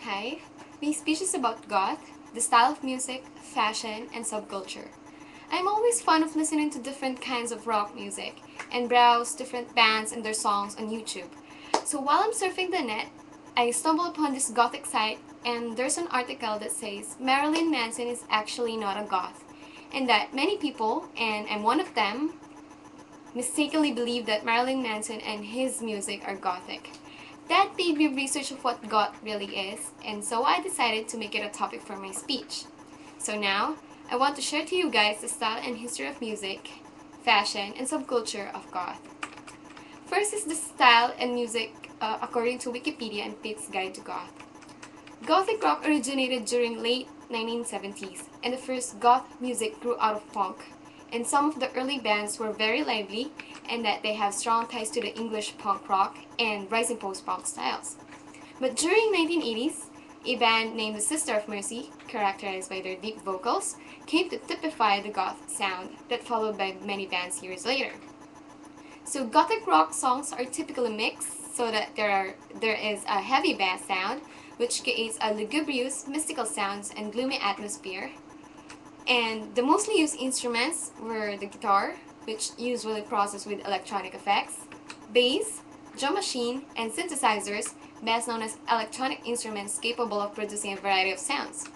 Hi, my speech is about goth, the style of music, fashion, and subculture. I'm always fond of listening to different kinds of rock music and browse different bands and their songs on YouTube. So while I'm surfing the net, I stumbled upon this gothic site and there's an article that says Marilyn Manson is actually not a goth and that many people, and I'm one of them, mistakenly believe that Marilyn Manson and his music are gothic. That made me research of what goth really is, and so I decided to make it a topic for my speech. So now, I want to share to you guys the style and history of music, fashion, and subculture of goth. First is the style and music according to Wikipedia and Pitt's Guide to Goth. Gothic rock originated during late 1970s, and the first goth music grew out of punk. And some of the early bands were very lively, and that they have strong ties to the English punk rock and rising post-punk styles. But during 1980s, a band named the Sister of Mercy, characterized by their deep vocals, came to typify the goth sound that followed by many bands years later. So gothic rock songs are typically mixed so that there is a heavy bass sound, which creates a lugubrious, mystical sounds and gloomy atmosphere. And the mostly used instruments were the guitar, which usually processed with electronic effects, bass, drum machine, and synthesizers, best known as electronic instruments capable of producing a variety of sounds.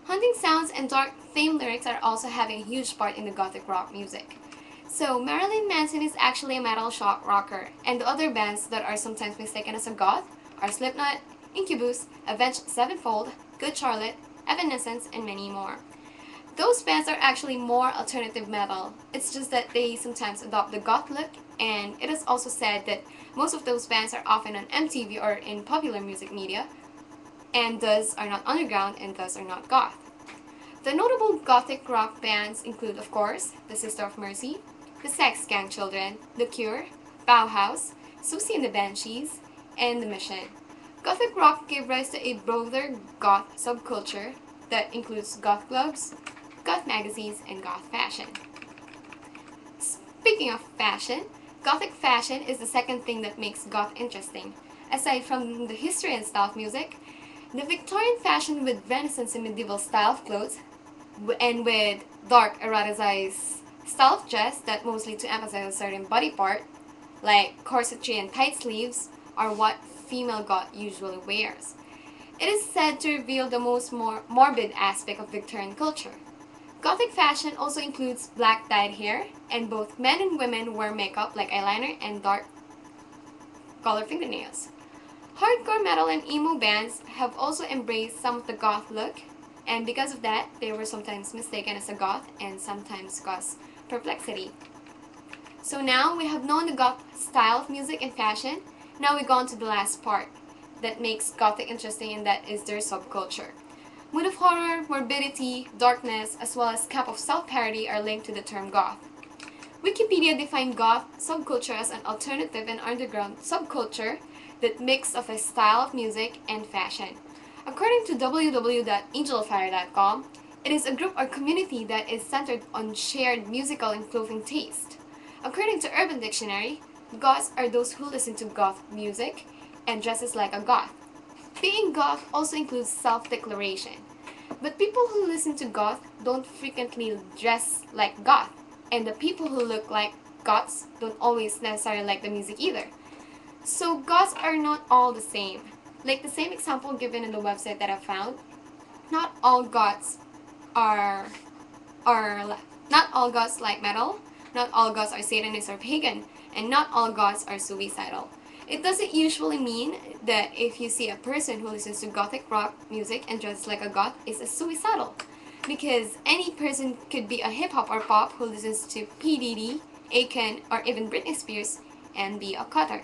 Haunting sounds and dark theme lyrics are also having a huge part in the gothic rock music. So Marilyn Manson is actually a metal shock rocker, and the other bands that are sometimes mistaken as a goth are Slipknot, Incubus, Avenged Sevenfold, Good Charlotte, Evanescence, and many more. Those bands are actually more alternative metal. It's just that they sometimes adopt the goth look, and it is also said that most of those bands are often on MTV or in popular music media, and thus are not underground and thus are not goth. The notable gothic rock bands include, of course, the Sister of Mercy, the Sex Gang Children, The Cure, Bauhaus, Susie and the Banshees, and The Mission. Gothic rock gave rise to a broader goth subculture that includes goth clubs, goth magazines, and goth fashion. Speaking of fashion, gothic fashion is the second thing that makes goth interesting. Aside from the history and style of music, the Victorian fashion with Renaissance and medieval style of clothes and with dark eroticized style of dress that mostly to emphasize a certain body part, like corsetry and tight sleeves, are what female goth usually wears. It is said to reveal the most morbid aspect of Victorian culture. Gothic fashion also includes black dyed hair, and both men and women wear makeup like eyeliner and dark color fingernails. Hardcore metal and emo bands have also embraced some of the goth look, and because of that, they were sometimes mistaken as a goth and sometimes cause perplexity. So now we have known the goth style of music and fashion. Now we go on to the last part that makes gothic interesting, and that is their subculture. Mood of horror, morbidity, darkness, as well as cap of self-parody are linked to the term goth. Wikipedia defined goth subculture as an alternative and underground subculture that mix of a style of music and fashion. According to www.angelfire.com, it is a group or community that is centered on shared musical and clothing taste. According to Urban Dictionary, goths are those who listen to goth music and dresses like a goth. Being goth also includes self-declaration. But people who listen to goth don't frequently dress like goth, and the people who look like goths don't always necessarily like the music either. So goths are not all the same. Like the same example given in the website that I found, not all goths are not all goths like metal, not all goths are Satanists or pagan, and not all goths are suicidal. It doesn't usually mean that if you see a person who listens to gothic rock music and dresses like a goth is a suicidal, because any person could be a hip-hop or pop who listens to P. Diddy, Akon, or even Britney Spears and be a cutter.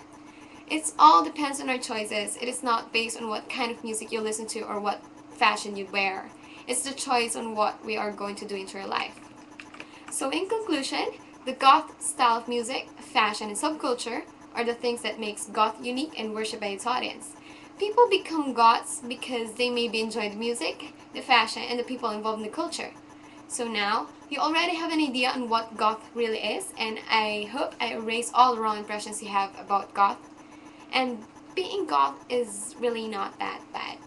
It all depends on our choices. It is not based on what kind of music you listen to or what fashion you wear. It's the choice on what we are going to do into your life. So in conclusion, the goth style of music, fashion, and subculture are the things that makes goth unique and worshipped by its audience. People become goths because they maybe enjoy the music, the fashion, and the people involved in the culture. So now, you already have an idea on what goth really is, and I hope I erase all the wrong impressions you have about goth. And being goth is really not that bad.